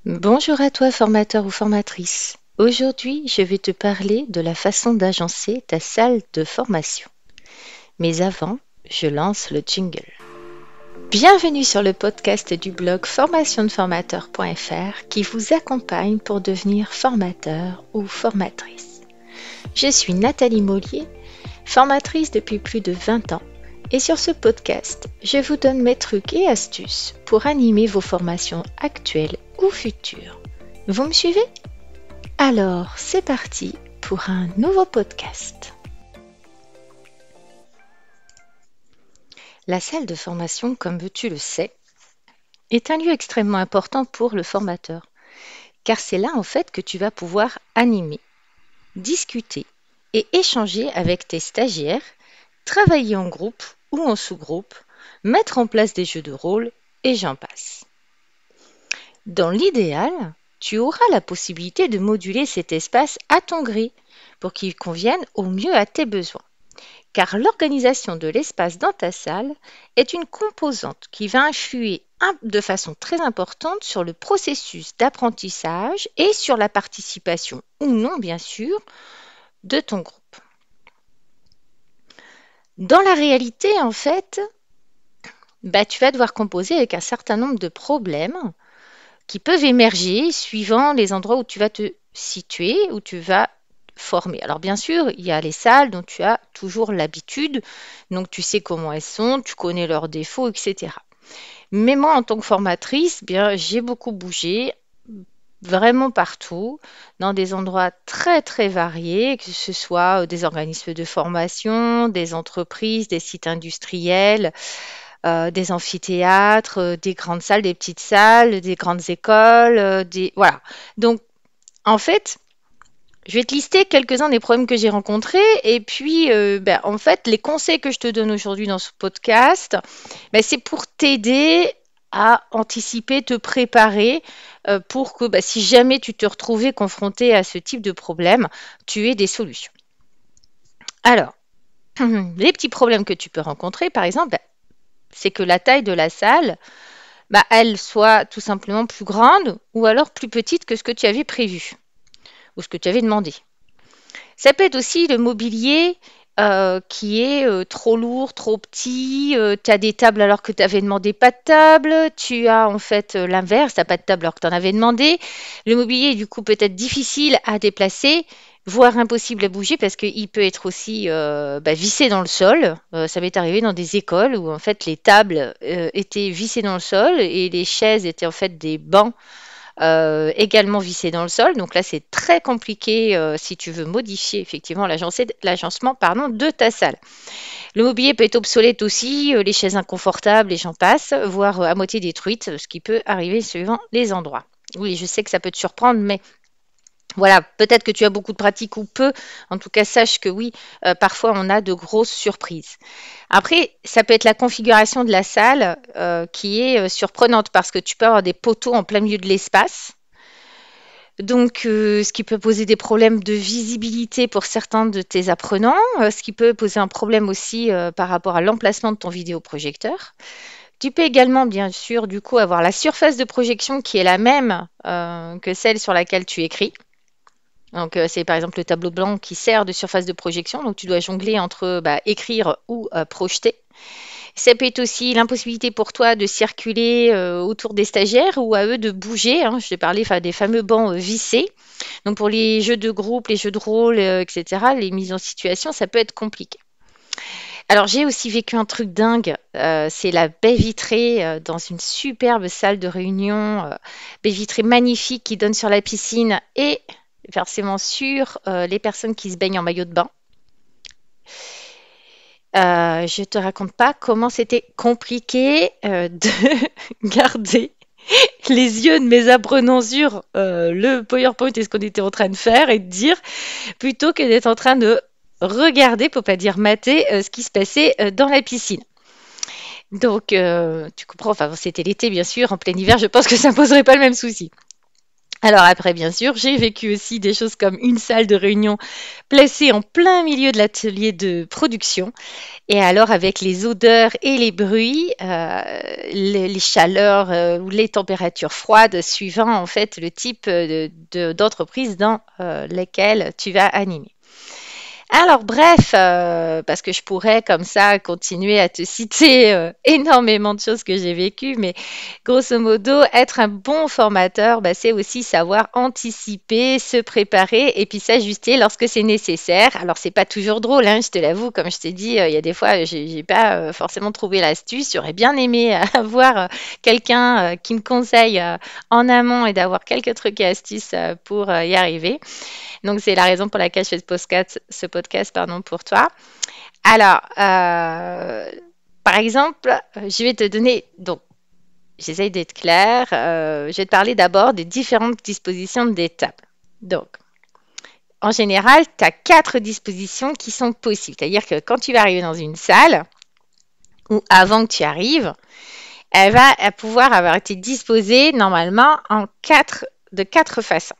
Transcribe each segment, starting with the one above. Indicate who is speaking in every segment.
Speaker 1: Bonjour à toi, formateur ou formatrice. Aujourd'hui, je vais te parler de la façon d'agencer ta salle de formation. Mais avant, je lance le jingle. Bienvenue sur le podcast du blog formationdeformateur.fr qui vous accompagne pour devenir formateur ou formatrice. Je suis Nathalie Mollier, formatrice depuis plus de 20 ans. Et sur ce podcast, je vous donne mes trucs et astuces pour animer vos formations actuelles ou futures. Vous me suivez? Alors, c'est parti pour un nouveau podcast. La salle de formation, comme tu le sais, est un lieu extrêmement important pour le formateur, car c'est là en fait que tu vas pouvoir animer, discuter et échanger avec tes stagiaires, travailler en groupe ou en sous-groupe, mettre en place des jeux de rôle et j'en passe. Dans l'idéal, tu auras la possibilité de moduler cet espace à ton gré pour qu'il convienne au mieux à tes besoins. Car l'organisation de l'espace dans ta salle est une composante qui va influer de façon très importante sur le processus d'apprentissage et sur la participation ou non, bien sûr, de ton groupe. Dans la réalité, en fait, tu vas devoir composer avec un certain nombre de problèmes qui peuvent émerger suivant les endroits où tu vas te situer, où tu vas former. Alors bien sûr, il y a les salles dont tu as toujours l'habitude, donc tu sais comment elles sont, tu connais leurs défauts, etc. Mais moi, en tant que formatrice, j'ai beaucoup bougé, vraiment partout, dans des endroits très très variés, que ce soit des organismes de formation, des entreprises, des sites industriels, des amphithéâtres, des grandes salles, des petites salles, des grandes écoles, voilà. Donc, en fait, je vais te lister quelques-uns des problèmes que j'ai rencontrés et puis, en fait, les conseils que je te donne aujourd'hui dans ce podcast, c'est pour t'aider à anticiper, te préparer pour que si jamais tu te retrouvais confronté à ce type de problème, tu aies des solutions. Alors, les petits problèmes que tu peux rencontrer, par exemple, c'est que la taille de la salle, elle soit tout simplement plus grande ou alors plus petite que ce que tu avais prévu ou ce que tu avais demandé. Ça peut être aussi le mobilier qui est trop lourd, trop petit. Tu as des tables alors que tu avais demandé pas de table. Tu as en fait l'inverse, tu n'as pas de table alors que tu en avais demandé. Le mobilier est du coup peut-être difficile à déplacer, voire impossible à bouger parce qu'il peut être aussi vissé dans le sol. Ça m'est arrivé dans des écoles où en fait les tables étaient vissées dans le sol et les chaises étaient en fait des bancs également vissés dans le sol. Donc là, c'est très compliqué si tu veux modifier effectivement l'agencement de ta salle. Le mobilier peut être obsolète aussi, les chaises inconfortables et j'en passe, voire à moitié détruites, ce qui peut arriver suivant les endroits. Oui, je sais que ça peut te surprendre, mais voilà, peut-être que tu as beaucoup de pratique ou peu. En tout cas, sache que oui, parfois on a de grosses surprises. Après, ça peut être la configuration de la salle qui est surprenante parce que tu peux avoir des poteaux en plein milieu de l'espace. Donc, ce qui peut poser des problèmes de visibilité pour certains de tes apprenants, ce qui peut poser un problème aussi par rapport à l'emplacement de ton vidéoprojecteur. Tu peux également, bien sûr, du coup, avoir la surface de projection qui est la même que celle sur laquelle tu écris. Donc, c'est par exemple le tableau blanc qui sert de surface de projection. Donc, tu dois jongler entre écrire ou projeter. Ça peut être aussi l'impossibilité pour toi de circuler autour des stagiaires ou à eux de bouger. Je t'ai parlé des fameux bancs vissés. Donc, pour les jeux de groupe, les jeux de rôle, etc., les mises en situation, ça peut être compliqué. Alors, j'ai aussi vécu un truc dingue. C'est la baie vitrée dans une superbe salle de réunion. Baie vitrée magnifique qui donne sur la piscine et forcément sur les personnes qui se baignent en maillot de bain. Je te raconte pas comment c'était compliqué de garder les yeux de mes apprenants sur le PowerPoint et ce qu'on était en train de faire et de dire plutôt que d'être en train de regarder, pour pas dire mater, ce qui se passait dans la piscine. Donc, tu comprends, enfin, c'était l'été bien sûr, en plein hiver, je pense que ça ne poserait pas le même souci. Alors après, bien sûr, j'ai vécu aussi des choses comme une salle de réunion placée en plein milieu de l'atelier de production. Et alors, avec les odeurs et les bruits, les chaleurs ou les températures froides, suivant en fait le type d'entreprise dans lesquelles tu vas animer. Alors bref, parce que je pourrais comme ça continuer à te citer énormément de choses que j'ai vécues, mais grosso modo, être un bon formateur, bah, c'est aussi savoir anticiper, se préparer et puis s'ajuster lorsque c'est nécessaire. Alors c'est pas toujours drôle, hein, je te l'avoue, comme je t'ai dit, il y a des fois, j'ai pas forcément trouvé l'astuce. J'aurais bien aimé avoir quelqu'un qui me conseille en amont et d'avoir quelques trucs et astuces pour y arriver. Donc, c'est la raison pour laquelle je fais ce podcast, pardon, pour toi. Alors, par exemple, je vais te donner, donc, j'essaye d'être claire, je vais te parler d'abord des différentes dispositions des tables. Donc, en général, tu as 4 dispositions qui sont possibles. C'est-à-dire que quand tu vas arriver dans une salle, ou avant que tu arrives, elle va pouvoir avoir été disposée normalement de quatre façons.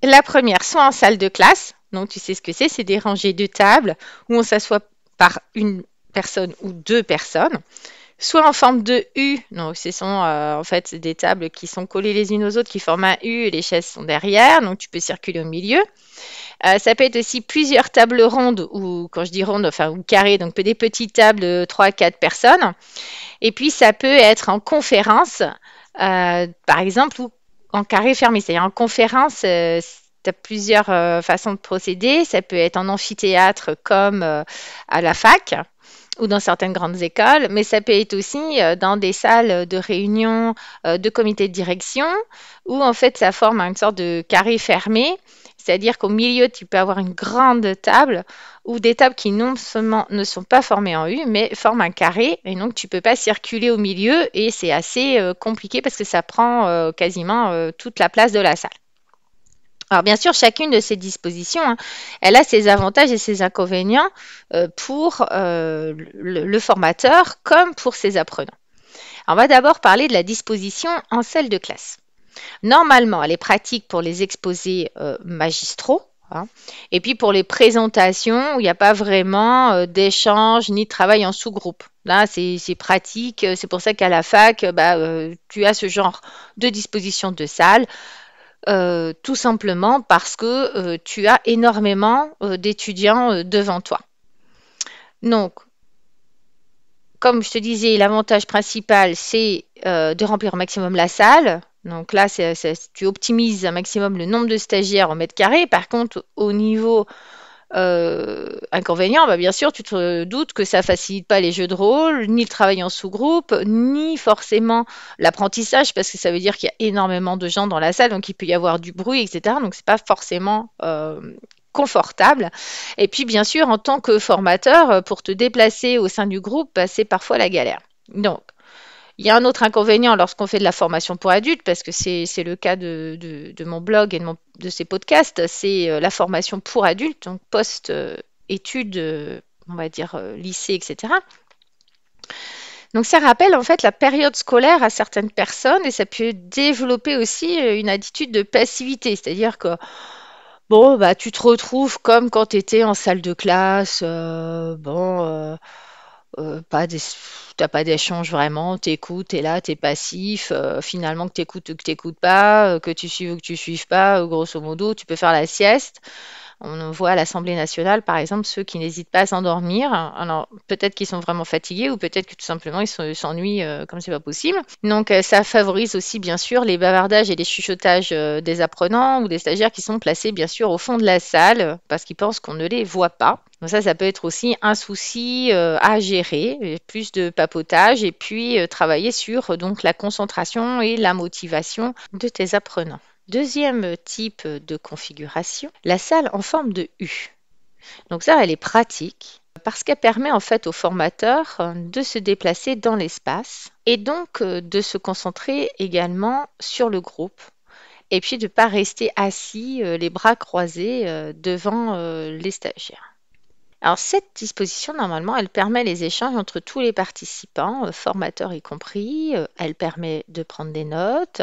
Speaker 1: La première, soit en salle de classe, donc tu sais ce que c'est des rangées de tables où on s'assoit par une personne ou 2 personnes, soit en forme de U, donc ce sont en fait des tables qui sont collées les unes aux autres, qui forment un U et les chaises sont derrière, donc tu peux circuler au milieu. Ça peut être aussi plusieurs tables rondes, ou quand je dis rondes, enfin ou carrées, donc des petites tables de 3 à 4 personnes. Et puis ça peut être en conférence, par exemple, ou en carré fermé. C'est-à-dire en conférence, tu as plusieurs façons de procéder. Ça peut être en amphithéâtre comme à la fac ou dans certaines grandes écoles, mais ça peut être aussi dans des salles de réunion de comité de direction où en fait ça forme une sorte de carré fermé. C'est-à-dire qu'au milieu, tu peux avoir une grande table ou des tables qui non seulement ne sont pas formées en U, mais forment un carré. Et donc, tu ne peux pas circuler au milieu et c'est assez compliqué parce que ça prend quasiment toute la place de la salle. Alors bien sûr, chacune de ces dispositions, hein, elle a ses avantages et ses inconvénients pour le formateur comme pour ses apprenants. On va d'abord parler de la disposition en salle de classe. Normalement, elle est pratique pour les exposés magistraux, hein, et puis pour les présentations où il n'y a pas vraiment d'échange ni de travail en sous-groupe. Là, c'est pratique. C'est pour ça qu'à la fac, tu as ce genre de disposition de salle. Tout simplement parce que tu as énormément d'étudiants devant toi. Donc, comme je te disais, l'avantage principal, c'est de remplir au maximum la salle. Donc là, tu optimises un maximum le nombre de stagiaires au mètre carré. Par contre, au niveau inconvénient, bien sûr, tu te doutes que ça facilite pas les jeux de rôle, ni le travail en sous-groupe, ni forcément l'apprentissage, parce que ça veut dire qu'il y a énormément de gens dans la salle, donc il peut y avoir du bruit, etc. Donc c'est pas forcément confortable. Et puis bien sûr, en tant que formateur, pour te déplacer au sein du groupe, c'est parfois la galère. Donc il y a un autre inconvénient lorsqu'on fait de la formation pour adultes, parce que c'est le cas de mon blog et de ces podcasts, c'est la formation pour adultes, donc post-études, on va dire lycée, etc. Donc ça rappelle en fait la période scolaire à certaines personnes et ça peut développer aussi une attitude de passivité, c'est-à-dire que bon, tu te retrouves comme quand tu étais en salle de classe, pas t'as pas d'échange vraiment, t'écoutes, t'es là, t'es passif, finalement que t'écoutes ou que t'écoutes pas, que tu suives ou que tu suives pas, grosso modo, tu peux faire la sieste. On voit à l'Assemblée nationale, par exemple, ceux qui n'hésitent pas à s'endormir. Alors, peut-être qu'ils sont vraiment fatigués ou peut-être que tout simplement ils s'ennuient comme c'est pas possible. Donc, ça favorise aussi, bien sûr, les bavardages et les chuchotages des apprenants ou des stagiaires qui sont placés, bien sûr, au fond de la salle parce qu'ils pensent qu'on ne les voit pas. Donc ça peut être aussi un souci à gérer, plus de papotage et puis travailler sur donc la concentration et la motivation de tes apprenants. Deuxième type de configuration, la salle en forme de U. Donc ça, elle est pratique parce qu'elle permet en fait au formateur de se déplacer dans l'espace et donc de se concentrer également sur le groupe et puis de ne pas rester assis les bras croisés devant les stagiaires. Alors, cette disposition, normalement, elle permet les échanges entre tous les participants, formateurs y compris. Elle permet de prendre des notes.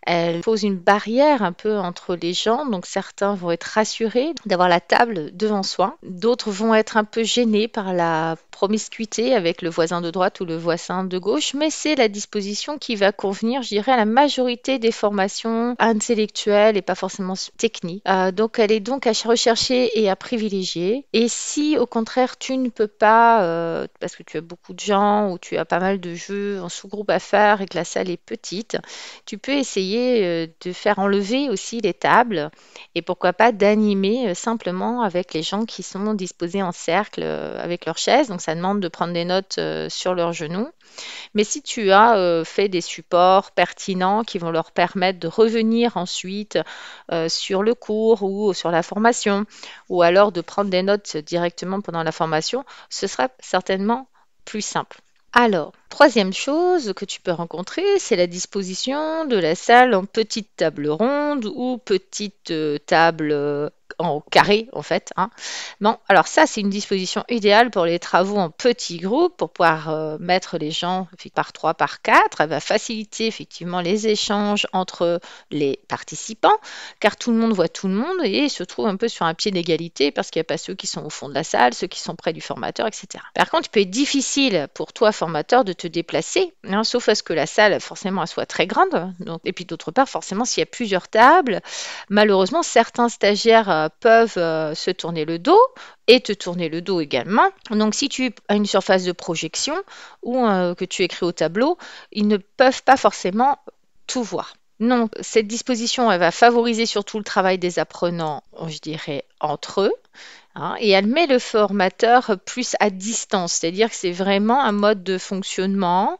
Speaker 1: Elle pose une barrière un peu entre les gens. Donc, certains vont être rassurés d'avoir la table devant soi. D'autres vont être un peu gênés par la promiscuité avec le voisin de droite ou le voisin de gauche. Mais c'est la disposition qui va convenir, je dirais, à la majorité des formations intellectuelles et pas forcément techniques. Donc, elle est donc à rechercher et à privilégier. Et si au contraire tu ne peux pas, parce que tu as beaucoup de gens ou tu as pas mal de jeux en sous-groupe à faire et que la salle est petite, tu peux essayer de faire enlever aussi les tables et pourquoi pas d'animer simplement avec les gens qui sont disposés en cercle avec leurs chaises. Donc ça demande de prendre des notes sur leurs genoux. Mais si tu as fait des supports pertinents qui vont leur permettre de revenir ensuite sur le cours ou sur la formation, ou alors de prendre des notes directement pendant la formation, ce sera certainement plus simple. Alors, troisième chose que tu peux rencontrer, c'est la disposition de la salle en petite table ronde ou petite table en carré en fait, hein. Bon, alors ça, c'est une disposition idéale pour les travaux en petits groupes, pour pouvoir mettre les gens par 3, par 4. Elle va faciliter effectivement les échanges entre les participants, car tout le monde voit tout le monde et se trouve un peu sur un pied d'égalité, parce qu'il n'y a pas ceux qui sont au fond de la salle, ceux qui sont près du formateur, etc. Par contre, il peut être difficile pour toi, formateur, de te déplacer, hein, sauf à ce que la salle, forcément, elle soit très grande. Donc, et puis d'autre part, forcément, s'il y a plusieurs tables, malheureusement, certains stagiaires peuvent se tourner le dos et te tourner le dos également. Donc, si tu as une surface de projection ou que tu écris au tableau, ils ne peuvent pas forcément tout voir. Donc, cette disposition, elle va favoriser surtout le travail des apprenants, je dirais, entre eux, hein, et elle met le formateur plus à distance, c'est-à-dire que c'est vraiment un mode de fonctionnement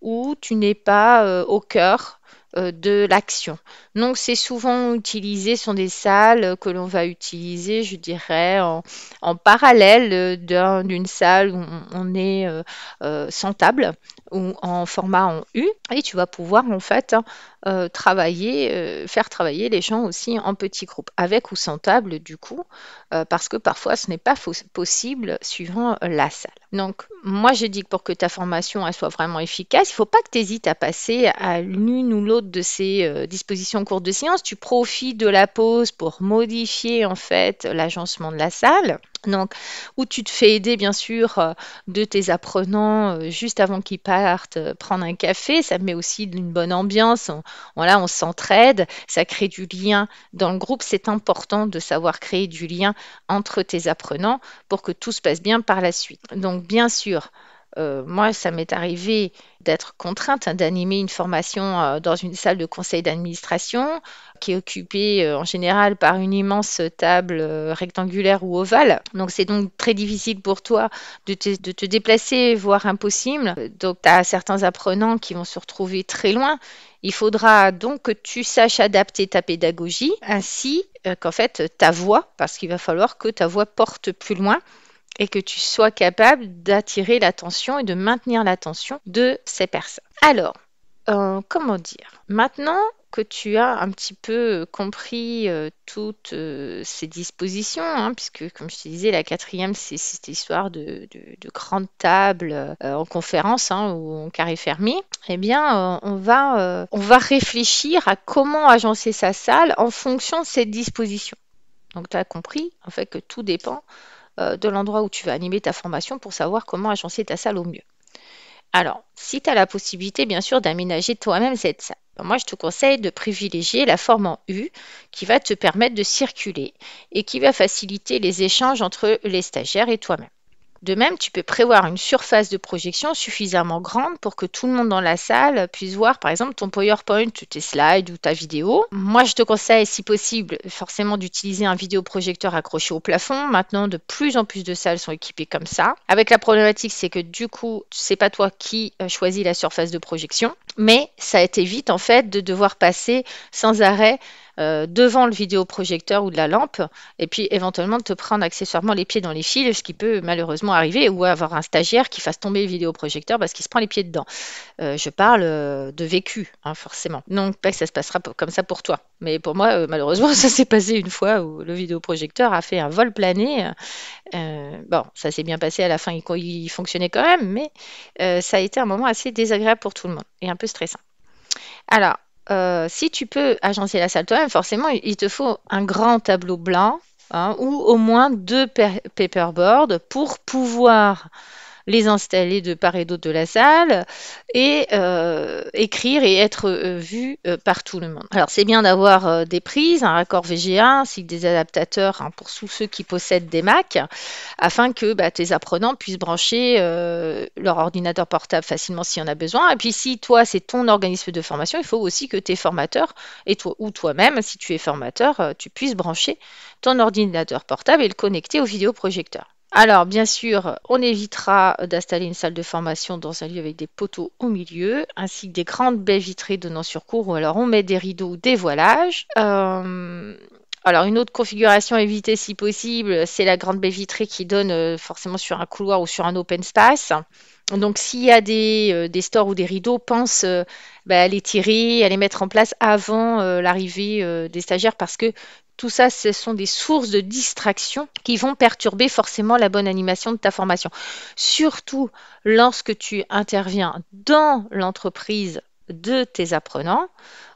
Speaker 1: où tu n'es pas au cœur de l'action. Donc, c'est souvent utilisé, sont des salles que l'on va utiliser, je dirais, en parallèle d'une salle où on est sans table ou en format en U. Et tu vas pouvoir, en fait, hein, faire travailler les gens aussi en petits groupes, avec ou sans table, du coup, parce que parfois, ce n'est pas possible suivant la salle. Donc, moi, je dis que pour que ta formation elle soit vraiment efficace, il ne faut pas que tu hésites à passer à l'une ou l'autre de ces dispositions courtes de séance. Tu profites de la pause pour modifier en fait l'agencement de la salle. Donc, où tu te fais aider bien sûr de tes apprenants juste avant qu'ils partent prendre un café. Ça met aussi une bonne ambiance. Voilà, on s'entraide, ça crée du lien dans le groupe. C'est important de savoir créer du lien entre tes apprenants pour que tout se passe bien par la suite. Donc, bien sûr, moi, ça m'est arrivé d'être contrainte, hein, d'animer une formation dans une salle de conseil d'administration qui est occupée en général par une immense table rectangulaire ou ovale. Donc, c'est donc très difficile pour toi de te déplacer, voire impossible. Donc, tu as certains apprenants qui vont se retrouver très loin. Il faudra donc que tu saches adapter ta pédagogie ainsi qu'en fait ta voix, parce qu'il va falloir que ta voix porte plus loin et que tu sois capable d'attirer l'attention et de maintenir l'attention de ces personnes. Alors, comment dire? Maintenant que tu as un petit peu compris toutes ces dispositions, hein, puisque comme je te disais, la quatrième, c'est cette histoire de grande table en conférence, hein, ou en carré fermé, eh bien, on va réfléchir à comment agencer sa salle en fonction de cette disposition. Donc, tu as compris en fait que tout dépend de l'endroit où tu vas animer ta formation pour savoir comment agencer ta salle au mieux. Alors, si tu as la possibilité, bien sûr, d'aménager toi-même cette salle, moi, je te conseille de privilégier la forme en U qui va te permettre de circuler et qui va faciliter les échanges entre les stagiaires et toi-même. De même, tu peux prévoir une surface de projection suffisamment grande pour que tout le monde dans la salle puisse voir, par exemple, ton PowerPoint, tes slides ou ta vidéo. Moi, je te conseille, si possible, forcément d'utiliser un vidéoprojecteur accroché au plafond. Maintenant, de plus en plus de salles sont équipées comme ça. Avec la problématique, c'est que du coup, c'est pas toi qui choisis la surface de projection. Mais ça t'évite en fait de devoir passer sans arrêt devant le vidéoprojecteur ou de la lampe, et puis éventuellement de te prendre accessoirement les pieds dans les fils, ce qui peut malheureusement arriver, ou avoir un stagiaire qui fasse tomber le vidéoprojecteur parce qu'il se prend les pieds dedans. Je parle de vécu, hein, forcément. Non pas que ça se passera comme ça pour toi, mais pour moi, malheureusement, ça s'est passé une fois où le vidéoprojecteur a fait un vol plané. Bon, ça s'est bien passé à la fin, il fonctionnait quand même, mais ça a été un moment assez désagréable pour tout le monde et un peu stressant. Alors, si tu peux agencer la salle toi-même, forcément, il te faut un grand tableau blanc, hein, ou au moins deux paperboards pour pouvoir les installer de part et d'autre de la salle et écrire et être vu par tout le monde. Alors c'est bien d'avoir des prises, un raccord VGA ainsi que des adaptateurs, hein, pour tous ceux qui possèdent des Mac, afin que tes apprenants puissent brancher leur ordinateur portable facilement s'il y en a besoin. Et puis si toi c'est ton organisme de formation, il faut aussi que tes formateurs et toi ou toi-même, si tu es formateur, tu puisses brancher ton ordinateur portable et le connecter au vidéoprojecteur. Alors, bien sûr, on évitera d'installer une salle de formation dans un lieu avec des poteaux au milieu, ainsi que des grandes baies vitrées donnant sur cour, ou alors on met des rideaux ou des voilages. Alors, une autre configuration à éviter si possible, c'est la grande baie vitrée qui donne forcément sur un couloir ou sur un open space. Donc, s'il y a des stores ou des rideaux, pense à les tirer, à les mettre en place avant l'arrivée des stagiaires, parce que tout ça, ce sont des sources de distraction qui vont perturber forcément la bonne animation de ta formation. Surtout lorsque tu interviens dans l'entreprise de tes apprenants,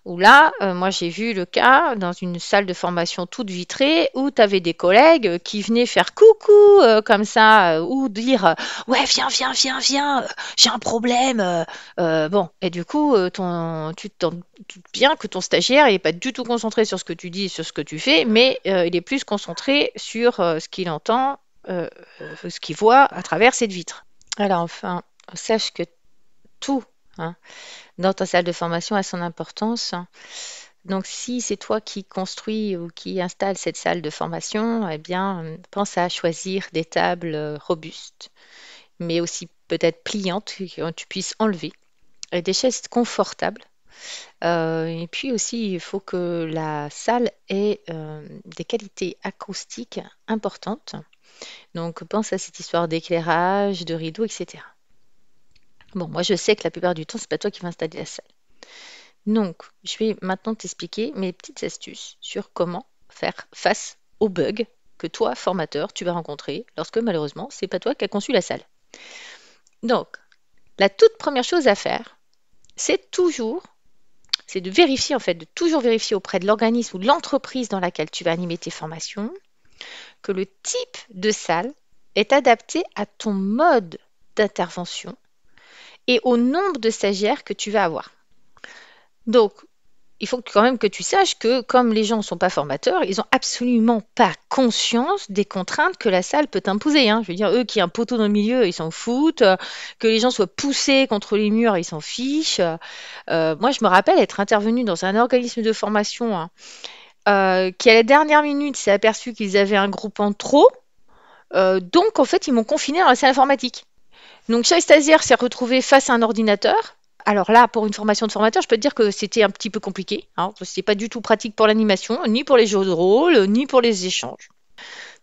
Speaker 1: où là, moi j'ai vu le cas dans une salle de formation toute vitrée où tu avais des collègues qui venaient faire coucou comme ça, ou dire ouais, viens, viens, viens, viens, j'ai un problème. Bon, et du coup, tu t'en doutes bien que ton stagiaire n'est pas du tout concentré sur ce que tu dis et sur ce que tu fais, mais il est plus concentré sur ce qu'il entend, ce qu'il voit à travers cette vitre. Alors enfin, sache que tout, hein, dans ta salle de formation a son importance. Donc, si c'est toi qui construis ou qui installe cette salle de formation, eh bien, pense à choisir des tables robustes, mais aussi peut-être pliantes que tu puisses enlever, et des chaises confortables. Et puis aussi, il faut que la salle ait des qualités acoustiques importantes. Donc, pense à cette histoire d'éclairage, de rideaux, etc. Bon, moi, je sais que la plupart du temps, c'est pas toi qui vas installer la salle. Donc, je vais maintenant t'expliquer mes petites astuces sur comment faire face aux bugs que toi, formateur, tu vas rencontrer lorsque malheureusement, c'est pas toi qui as conçu la salle. Donc, la toute première chose à faire, c'est de vérifier en fait, de toujours vérifier auprès de l'organisme ou de l'entreprise dans laquelle tu vas animer tes formations que le type de salle est adapté à ton mode d'intervention et au nombre de stagiaires que tu vas avoir. Donc, il faut quand même que tu saches que comme les gens ne sont pas formateurs, ils n'ont absolument pas conscience des contraintes que la salle peut imposer, hein. Je veux dire, eux qui ont un poteau dans le milieu, ils s'en foutent. Que les gens soient poussés contre les murs, ils s'en fichent. Moi, je me rappelle être intervenue dans un organisme de formation, hein, qui à la dernière minute s'est aperçu qu'ils avaient un groupe en trop. Donc, en fait, ils m'ont confinée dans la salle informatique. Donc, chaque stagiaire s'est retrouvé face à un ordinateur. Alors là, pour une formation de formateur, je peux te dire que c'était un petit peu compliqué, hein. C'était pas du tout pratique pour l'animation, ni pour les jeux de rôle, ni pour les échanges.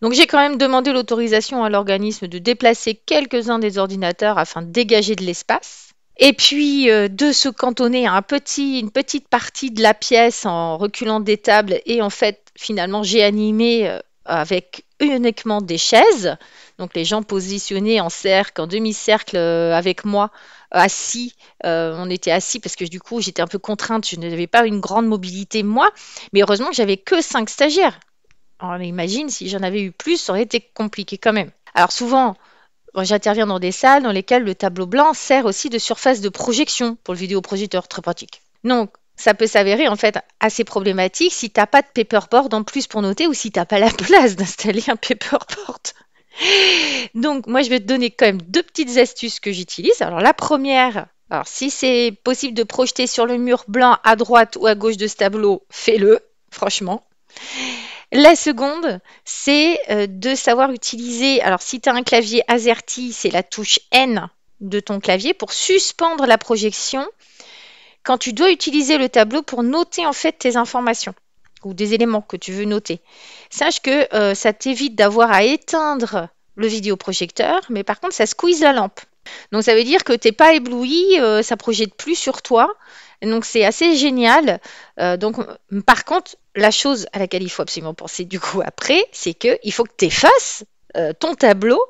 Speaker 1: Donc j'ai quand même demandé l'autorisation à l'organisme de déplacer quelques-uns des ordinateurs afin de dégager de l'espace. Et puis de se cantonner à une petite partie de la pièce en reculant des tables. Et en fait, finalement, j'ai animé avec uniquement des chaises. Donc les gens positionnés en cercle, en demi-cercle avec moi, assis. On était assis parce que du coup, j'étais un peu contrainte. Je n'avais pas une grande mobilité moi. Mais heureusement que j'avais que 5 stagiaires. Alors imagine, si j'en avais eu plus, ça aurait été compliqué quand même. Alors souvent, j'interviens dans des salles dans lesquelles le tableau blanc sert aussi de surface de projection pour le vidéoprojecteur, très pratique. Donc, ça peut s'avérer en fait assez problématique si tu n'as pas de paperboard en plus pour noter ou si tu n'as pas la place d'installer un paperboard. Donc, moi, je vais te donner quand même deux petites astuces que j'utilise. Alors, la première, alors si c'est possible de projeter sur le mur blanc à droite ou à gauche de ce tableau, fais-le, franchement. La seconde, c'est de savoir utiliser, alors si tu as un clavier AZERTY, c'est la touche N de ton clavier pour suspendre la projection quand tu dois utiliser le tableau pour noter en fait tes informations ou des éléments que tu veux noter. Sache que ça t'évite d'avoir à éteindre le vidéoprojecteur, mais par contre, ça squeeze la lampe. Donc, ça veut dire que tu n'es pas ébloui, ça projette plus sur toi. Donc, c'est assez génial. Donc, par contre, la chose à laquelle il faut absolument penser du coup après, c'est qu'il faut que tu effaces ton tableau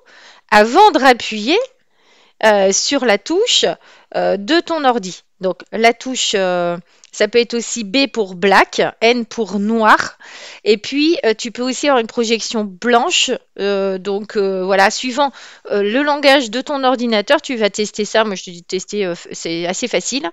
Speaker 1: avant de rappuyer sur la touche de ton ordi. Donc la touche, ça peut être aussi B pour black, N pour noir. Et puis tu peux aussi avoir une projection blanche. Donc voilà, suivant le langage de ton ordinateur, tu vas tester ça. Moi je te dis de tester, c'est assez facile.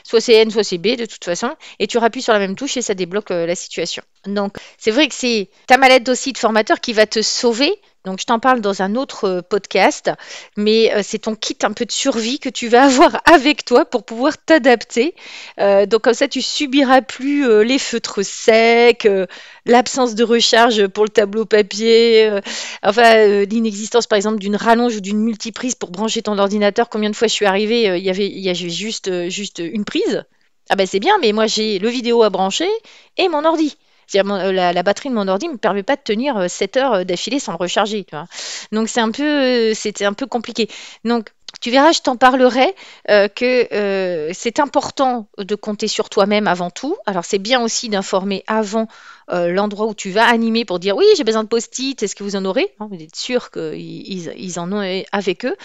Speaker 1: Soit c'est N, soit c'est B de toute façon. Et tu rappuies sur la même touche et ça débloque la situation. Donc c'est vrai que c'est ta mallette aussi de formateur qui va te sauver. Donc, je t'en parle dans un autre podcast, mais c'est ton kit un peu de survie que tu vas avoir avec toi pour pouvoir t'adapter. Donc, comme ça, tu subiras plus les feutres secs, l'absence de recharge pour le tableau papier, l'inexistence, par exemple, d'une rallonge ou d'une multiprise pour brancher ton ordinateur. Combien de fois je suis arrivée, il y avait juste une prise. Ah ben c'est bien, mais moi j'ai le vidéo à brancher et mon ordi. C'est-à-dire, la batterie de mon ordi ne me permet pas de tenir 7 heures d'affilée sans le recharger. Tu vois. Donc c'était un peu compliqué. Donc tu verras, je t'en parlerai que c'est important de compter sur toi-même avant tout. Alors c'est bien aussi d'informer avant l'endroit où tu vas animer pour dire oui, j'ai besoin de post-it, est-ce que vous en aurez? Hein, vous êtes sûr qu'ils en ont avec eux.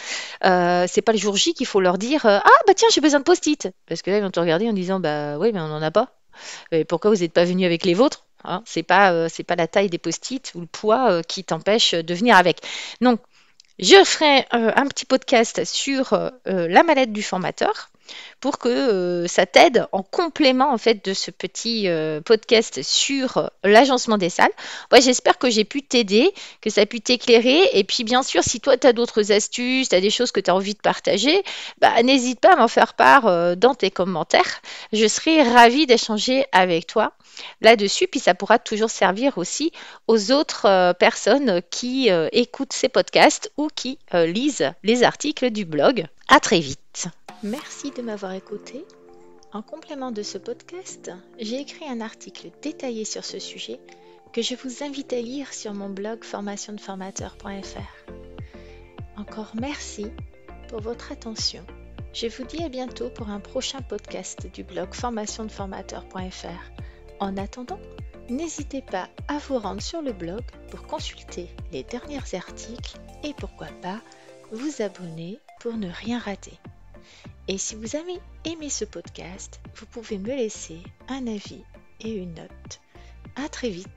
Speaker 1: C'est pas le jour J qu'il faut leur dire ah bah tiens, j'ai besoin de post-it. Parce que là, ils vont te regarder en disant bah oui, mais on n'en a pas. Pourquoi vous n'êtes pas venu avec les vôtres? Hein, c'est pas la taille des post-it ou le poids qui t'empêche de venir avec. Donc, je ferai un petit podcast sur la mallette du formateur pour que ça t'aide en complément en fait de ce petit podcast sur l'agencement des salles. Ouais, j'espère que j'ai pu t'aider, que ça a pu t'éclairer. Et puis bien sûr, si toi tu as d'autres astuces, tu as des choses que tu as envie de partager, bah, n'hésite pas à m'en faire part dans tes commentaires. Je serai ravie d'échanger avec toi là-dessus. Puis ça pourra toujours servir aussi aux autres personnes qui écoutent ces podcasts ou qui lisent les articles du blog. À très vite. Merci de m'avoir écouté. En complément de ce podcast, j'ai écrit un article détaillé sur ce sujet que je vous invite à lire sur mon blog formationdeformateur.fr. Encore merci pour votre attention. Je vous dis à bientôt pour un prochain podcast du blog formationdeformateur.fr. En attendant, n'hésitez pas à vous rendre sur le blog pour consulter les derniers articles et pourquoi pas vous abonner pour ne rien rater. Et si vous avez aimé ce podcast, vous pouvez me laisser un avis et une note. À très vite.